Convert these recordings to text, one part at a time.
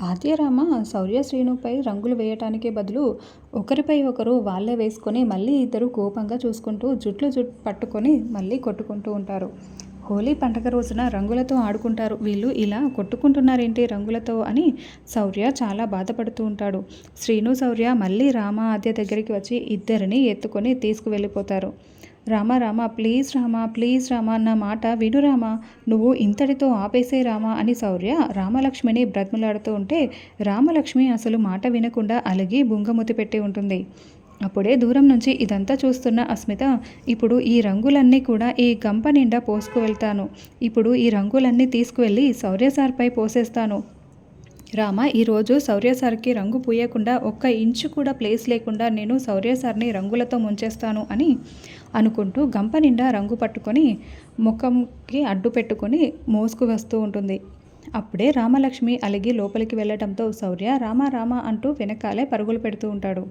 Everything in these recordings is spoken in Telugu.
ఆద్యరామ శౌర్య శ్రీనుపై రంగులు వేయటానికి బదులు ఒకరిపై ఒకరు వాళ్ళే వేసుకొని మళ్ళీ ఇద్దరు కోపంగా చూసుకుంటూ జుట్లు పట్టుకొని మళ్ళీ కొట్టుకుంటూ ఉంటారు. హోలీ పండగ రోజున రంగులతో ఆడుకుంటారు. వీళ్ళు ఇలా కొట్టుకుంటున్నారేంటి రంగులతో అని శౌర్య చాలా బాధపడుతూ ఉంటాడు. శ్రీను శౌర్య మళ్ళీ రామ ఆద్య దగ్గరికి వచ్చి ఇద్దరిని ఎత్తుకొని తీసుకువెళ్ళిపోతారు. రామ రామ ప్లీజ్ రామ ప్లీజ్ రామ నా మాట విను రామ, నువ్వు ఇంతటితో ఆపేసే రామ అని శౌర్య రామలక్ష్మిని బ్రతిమలాడుతూ ఉంటే రామలక్ష్మి అసలు మాట వినకుండా అలిగి బుంగమూతి పెట్టి ఉంటుంది. అప్పుడే దూరం నుంచి ఇదంతా చూస్తున్న అస్మిత, ఇప్పుడు ఈ రంగులన్నీ కూడా ఈ గంప నిండా పోసుకువెళ్తాను, ఇప్పుడు ఈ రంగులన్నీ తీసుకువెళ్ళి శౌర్య సార్పై పోసేస్తాను. రామ, ఈరోజు శౌర్య సార్కి రంగు పూయకుండా ఒక్క ఇంచు కూడా ప్లేస్ లేకుండా నేను శౌర్య సార్ని రంగులతో ముంచేస్తాను అని అనుకుంటూ గంప నిండా రంగు పట్టుకొని ముఖంకి అడ్డు పెట్టుకొని మోసుకు వస్తూ ఉంటుంది. అప్పుడే రామలక్ష్మి అలిగి లోపలికి వెళ్ళడంతో శౌర్య రామ రామ అంటూ వెనకాలే పరుగులు పెడుతూ ఉంటాడు.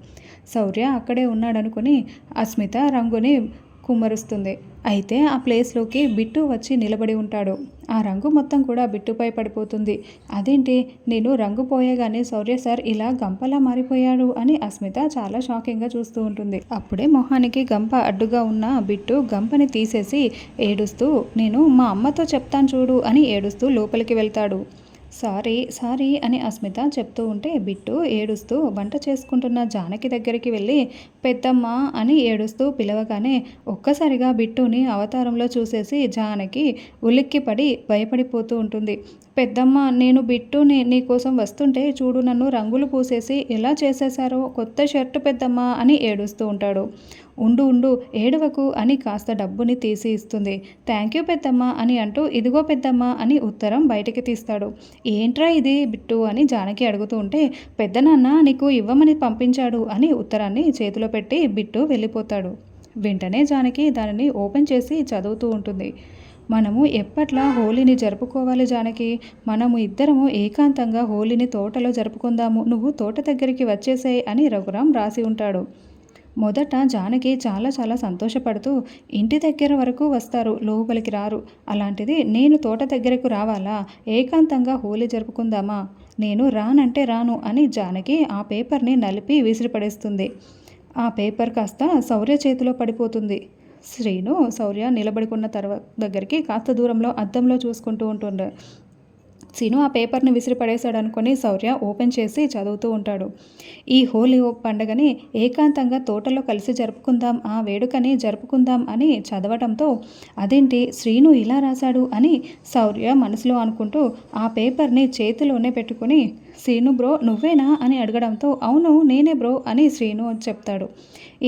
శౌర్య అక్కడే ఉన్నాడనుకుని అస్మిత రంగుని కుమ్మరుస్తుంది. అయితే ఆ ప్లేస్లోకి బిట్టు వచ్చి నిలబడి ఉంటాడు. ఆ రంగు మొత్తం కూడా బిట్టుపై పడిపోతుంది. అదేంటి, నేను రంగు పోయగానే శౌర్య సార్ ఇలా గంపలా మారిపోయాడు అని అస్మిత చాలా షాకింగ్గా చూస్తూ ఉంటుంది. అప్పుడే మొహానికి గంప అడ్డుగా ఉన్న బిట్టు గంపని తీసేసి ఏడుస్తూ, నేను మా అమ్మతో చెప్తాను చూడు అని ఏడుస్తూ లోపలికి వెళ్తాడు. సారీ సారీ అని అస్మిత చెప్తూ ఉంటే బిట్టు ఏడుస్తూ వంట చేసుకుంటున్న జానకి దగ్గరికి వెళ్ళి పెద్దమ్మ అని ఏడుస్తూ పిలవగానే ఒక్కసారిగా బిట్టుని అవతారంలో చూసేసి జానకి ఉలిక్కిపడి భయపడిపోతూ ఉంటుంది. పెద్దమ్మ, నేను బిట్టుని నీకోసం వస్తుంటే చూడు నన్ను రంగులు పూసేసి ఎలా చేసేశారో, కొత్త షర్టు పెద్దమ్మ అని ఏడుస్తూ ఉంటాడు. ఉండు ఉండు ఏడవకు అని కాస్త డబ్బుని తీసి ఇస్తుంది. థ్యాంక్ యూ పెద్దమ్మ అని అంటూ ఇదిగో పెద్దమ్మ అని ఉత్తరం బయటికి తీస్తాడు. ఏంట్రా ఇది బిట్టు అని జానకి అడుగుతూ ఉంటే పెద్దనాన్న నీకు ఇవ్వమని పంపించాడు అని ఉత్తరాన్ని చేతిలో పెట్టి బిట్టు వెళ్ళిపోతాడు. వెంటనే జానకి దానిని ఓపెన్ చేసి చదువుతూ ఉంటుంది. మనము ఎప్పట్లా హోలీని జరుపుకోవాలి జానకి, మనము ఇద్దరము ఏకాంతంగా హోలీని తోటలో జరుపుకుందాము, నువ్వు తోట దగ్గరికి వచ్చేసేయ్ అని రఘురాం రాసి ఉంటాడు. మొదట జానకి చాలా చాలా సంతోషపడుతూ ఇంటి దగ్గర వరకు వస్తారు, లోపలికి రారు. అలాంటిది నేను తోట దగ్గరకు రావాలా, ఏకాంతంగా హోలీ జరుపుకుందామా, నేను రానంటే రాను అని జానకి ఆ పేపర్ని నలిపి విసిరిపడేస్తుంది. ఆ పేపర్ కాస్త శౌర్య చేతిలో పడిపోతుంది. శ్రీను శౌర్య నిలబడుకున్న దగ్గరికి కాస్త దూరంలో అద్దంలో చూసుకుంటూ ఉంటుండే. శ్రీను ఆ పేపర్ని విసిరిపడేశాడు అనుకొని శౌర్య ఓపెన్ చేసి చదువుతూ ఉంటాడు. ఈ హోలీ పండుగని ఏకాంతంగా తోటలో కలిసి జరుపుకుందాం, ఆ వేడుకని జరుపుకుందాం అని చదవటంతో అదేంటి శ్రీను ఇలా రాశాడు అని శౌర్య మనసులో అనుకుంటూ ఆ పేపర్ని చేతిలోనే పెట్టుకుని శ్రీను బ్రో నువ్వేనా అని అడగడంతో అవును నేనే బ్రో అని శ్రీను చెప్తాడు.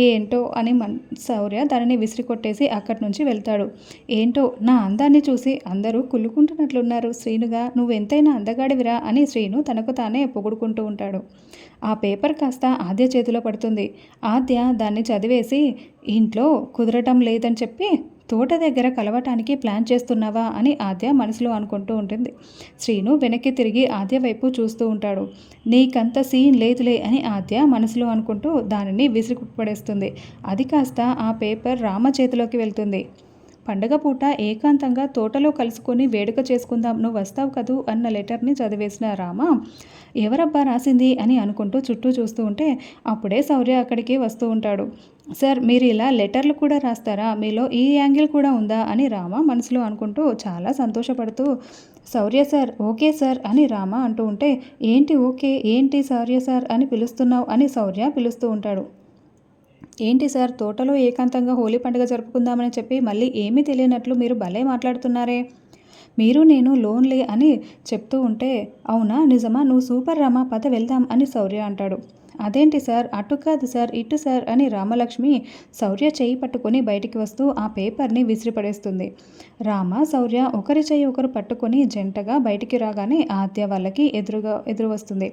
ఏంటో అని శౌర్య దానిని విసిరి కొట్టేసి అక్కడి నుంచి వెళ్తాడు. ఏంటో నా అందాన్ని చూసి అందరూ కుళ్ళుకుంటున్నట్లున్నారు, శ్రీనుగా నువ్వు ఎంతైనా అందగాడివిరా అని శ్రీను తనకు తానే పొగుడుకుంటూ ఉంటాడు. ఆ పేపర్ కాస్త ఆద్య చేతిలో పడుతుంది. ఆద్య దాన్ని చదివేసి ఇంట్లో కుదరటం లేదని చెప్పి తోట దగ్గర కలవటానికి ప్లాన్ చేస్తున్నావా అని ఆద్య మనసులో అనుకుంటూ ఉంటుంది. శ్రీను వెనక్కి తిరిగి ఆద్య వైపు చూస్తూ ఉంటాడు. నీకంత సీన్ లేదులే అని ఆద్య మనసులో అనుకుంటూ దానిని విసిరిపడేస్తుంది. అది కాస్త ఆ పేపర్ రామ చేతిలోకి వెళ్తుంది. పండగ పూట ఏకాంతంగా తోటలో కలుసుకొని వేడుక చేసుకుందాం, నువ్వు వస్తావు కదూ అన్న లెటర్ని చదివేసిన రామ ఎవరబ్బా రాసింది అని అనుకుంటూ చుట్టూ చూస్తూ ఉంటే అప్పుడే శౌర్య అక్కడికి వస్తూ ఉంటాడు. సార్ మీరు ఇలా లెటర్లు కూడా రాస్తారా, మీలో ఈ యాంగిల్ కూడా ఉందా అని రామ మనసులో అనుకుంటూ చాలా సంతోషపడుతూ శౌర్య సార్ ఓకే సార్ అని రామ అంటూ ఉంటే ఏంటి ఓకే ఏంటి శౌర్య సార్ అని పిలుస్తున్నావు అని శౌర్య పిలుస్తూ ఉంటాడు. ఏంటి సార్ తోటలో ఏకాంతంగా హోలీ పండుగ జరుపుకుందామని చెప్పి మళ్ళీ ఏమీ తెలియనట్లు మీరు భలే మాట్లాడుతున్నారే, మీరు నేను లోన్లీ అని చెప్తూ ఉంటే అవునా నిజమా, నువ్వు సూపర్ రామా, పద వెళ్దాం అని శౌర్య అంటాడు. అదేంటి సార్ అటు కాదు సార్ ఇటు సార్ అని రామలక్ష్మి శౌర్య చేయి పట్టుకొని బయటికి వస్తూ ఆ పేపర్ని విసిరిపడేస్తుంది. రామ శౌర్య ఒకరి చేయి ఒకరు పట్టుకొని జంటగా బయటికి రాగానే ఆద్య వాళ్ళకి ఎదురు వస్తుంది.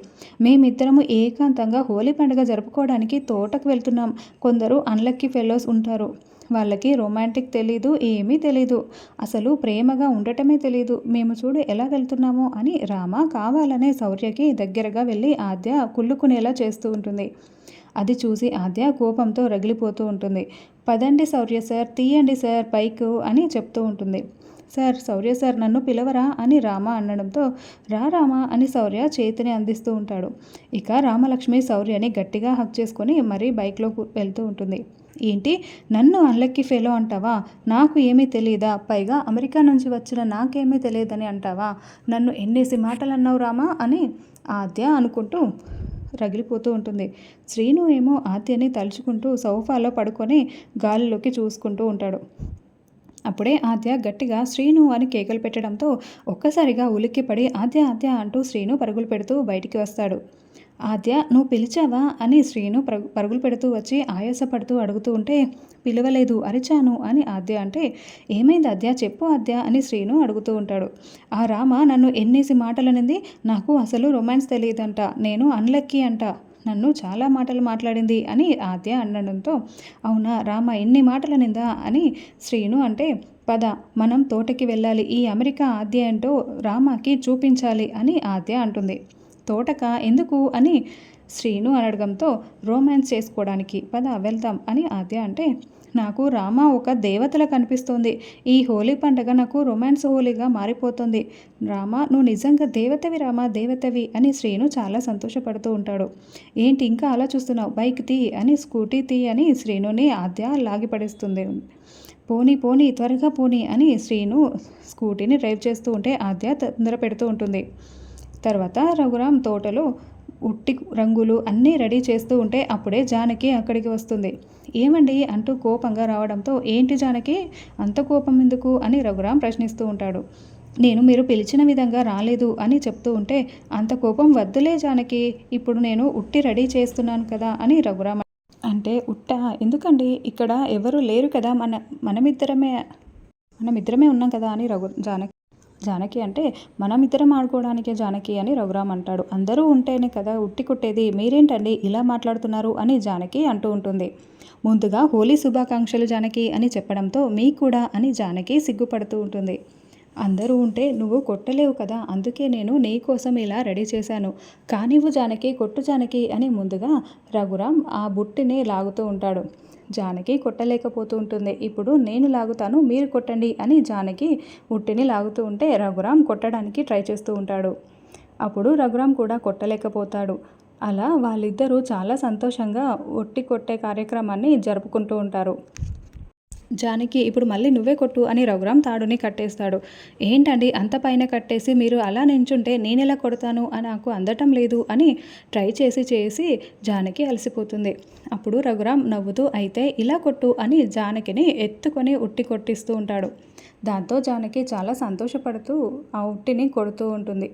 మేమిద్దరము ఏకాంతంగా హోలీ పండుగ జరుపుకోవడానికి తోటకు వెళ్తున్నాం. కొందరు అన్లక్కీ ఫెలోస్ ఉంటారు, వాళ్ళకి రొమాంటిక్ తెలీదు, ఏమీ తెలీదు, అసలు ప్రేమగా ఉండటమే తెలీదు, మేము చూడు ఎలా వెళ్తున్నామో అని రామ కావాలనే శౌర్యకి దగ్గరగా వెళ్ళి ఆద్య కుళ్ళుకునేలా చేస్తూ ఉంటుంది. అది చూసి ఆద్య కోపంతో రగిలిపోతూ ఉంటుంది. పదండి శౌర్య సార్, తీయండి సార్ పైకు అని చెప్తూ ఉంటుంది. సార్ శౌర్య సార్ నన్ను పిలవరా అని రామ అనడంతో రా రామ అని శౌర్య చేతిని అందిస్తూ ఉంటాడు. ఇక రామలక్ష్మి శౌర్యని గట్టిగా హక్ చేసుకొని మరీ బైక్లో వెళ్తూ ఉంటుంది. ఏంటి నన్ను అన్లక్కీ ఫెలో అంటావా? నాకు ఏమీ తెలియదా? పైగా అమెరికా నుంచి వచ్చిన నాకేమీ తెలియదని అంటావా? నన్ను ఎన్నేసి మాటలు అన్నావు రామా అని ఆద్య అనుకుంటూ రగిలిపోతూ ఉంటుంది. శ్రీను ఏమో ఆద్యని తలుచుకుంటూ సోఫాలో పడుకొని గాలిలోకి చూసుకుంటూ ఉంటాడు. అప్పుడే ఆద్య గట్టిగా శ్రీను అని కేకలు పెట్టడంతో ఒక్కసారిగా ఉలిక్కిపడి ఆద్య ఆద్య అంటూ శ్రీను పరుగులు పెడుతూ బయటికి వస్తాడు. ఆద్య నువ్వు పిలిచావా అని శ్రీను పరుగులు పెడుతూ వచ్చి ఆయాసపడుతూ అడుగుతూ ఉంటే పిలవలేదు అరిచాను అని ఆద్య అంటే ఏమైంది ఆద్య చెప్పు ఆద్య అని శ్రీను అడుగుతూ ఉంటాడు. ఆ రామ నన్ను ఎన్నేసి మాటలనింది, నాకు అసలు రొమాన్స్ తెలియదంట, నేను అన్లక్కీ అంట, నన్ను చాలా మాటలు మాట్లాడింది అని ఆద్య అనడంతో అవునా రామ ఎన్ని మాటలనిందా అని శ్రీను అంటే పద మనం తోటకి వెళ్ళాలి, ఈ అమెరికా ఆద్య ఏంటో రామకి చూపించాలి అని ఆద్య అంటుంది. తోటక ఎందుకు అని శ్రీను అనడంతో రొమాన్స్ చేసుకోవడానికి పద వెళ్తాం అని ఆద్య అంటే నాకు రామ ఒక దేవతలా కనిపిస్తోంది, ఈ హోలీ పండుగ నాకు రొమాన్స్ హోలీగా మారిపోతుంది, రామ నువ్వు నిజంగా దేవతవి రామ దేవతవి అని శ్రీను చాలా సంతోషపడుతూ ఉంటాడు. ఏంటి ఇంకా అలా చూస్తున్నావు, బైక్ తీ అని స్కూటీ తీ అని శ్రీనుని ఆద్య లాగిపడిస్తుంది. పోనీ పోనీ త్వరగా పోనీ అని శ్రీను స్కూటీని డ్రైవ్ చేస్తూ ఉంటే ఆద్య తొందర పెడుతూ ఉంటుంది. తర్వాత రఘురామ్ తోటలో ఉట్టి రంగులు అన్నీ రెడీ చేస్తూ ఉంటే అప్పుడే జానకి అక్కడికి వస్తుంది. ఏమండి అంటూ కోపంగా రావడంతో ఏంటి జానకి అంత కోపం ఎందుకు అని రఘురామ్ ప్రశ్నిస్తూ ఉంటాడు. నేను మీరు పిలిచిన విధంగా రాలేదు అని చెప్తూ ఉంటే అంత కోపం వద్దులే జానకి, ఇప్పుడు నేను ఉట్టి రెడీ చేస్తున్నాను కదా అని రఘురామ్ అంటే ఉట్ట ఎందుకండి ఇక్కడ ఎవరు లేరు కదా, మనమిద్దరమే ఉన్నాం కదా అని జానకి అంటే మనమిద్దరం ఆడుకోవడానికే జానకి అని రఘురామ్ అంటాడు. అందరూ ఉంటేనే కదా ఉట్టి కొట్టేది, మీరేంటండి ఇలా మాట్లాడుతున్నారు అని జానకి అంటూ ఉంటుంది. ముందుగా హోలీ శుభాకాంక్షలు జానకి అని చెప్పడంతో మీకు కూడా అని జానకి సిగ్గుపడుతూ ఉంటుంది. అందరూ ఉంటే నువ్వు కొట్టలేవు కదా, అందుకే నేను నీ కోసం ఇలా రెడీ చేశాను, కానివ్వు జానకి కొట్టు జానకి అని ముందుగా రఘురామ్ ఆ బుట్టిని లాగుతూ ఉంటాడు. జానకి కొట్టలేకపోతూ ఉంటుంది. ఇప్పుడు నేను లాగుతాను మీరు కొట్టండి అని జానకి ఉట్టిని లాగుతూ ఉంటే రఘురామ్ కొట్టడానికి ట్రై చేస్తూ ఉంటాడు. అప్పుడు రఘురామ్ కూడా కొట్టలేకపోతాడు. అలా వాళ్ళిద్దరూ చాలా సంతోషంగా ఉట్టి కొట్టే కార్యక్రమాన్ని జరుపుకుంటూ ఉంటారు. జానకి ఇప్పుడు మళ్ళీ నువ్వే కొట్టు అని రఘురామ్ తాడుని కట్టేస్తాడు. ఏంటండి అంత పైన కట్టేసి మీరు అలా నించుంటే నేనెలా కొడతాను అని నాకు అందటం లేదు అని ట్రై చేసి జానకి అలసిపోతుంది. అప్పుడు రఘురామ్ నవ్వుతూ అయితే ఇలా కొట్టు అని జానకిని ఎత్తుకొని ఉట్టి కొట్టిస్తూ ఉంటాడు. దాంతో జానకి చాలా సంతోషపడుతూ ఆ ఉట్టిని కొడుతూ ఉంటుంది.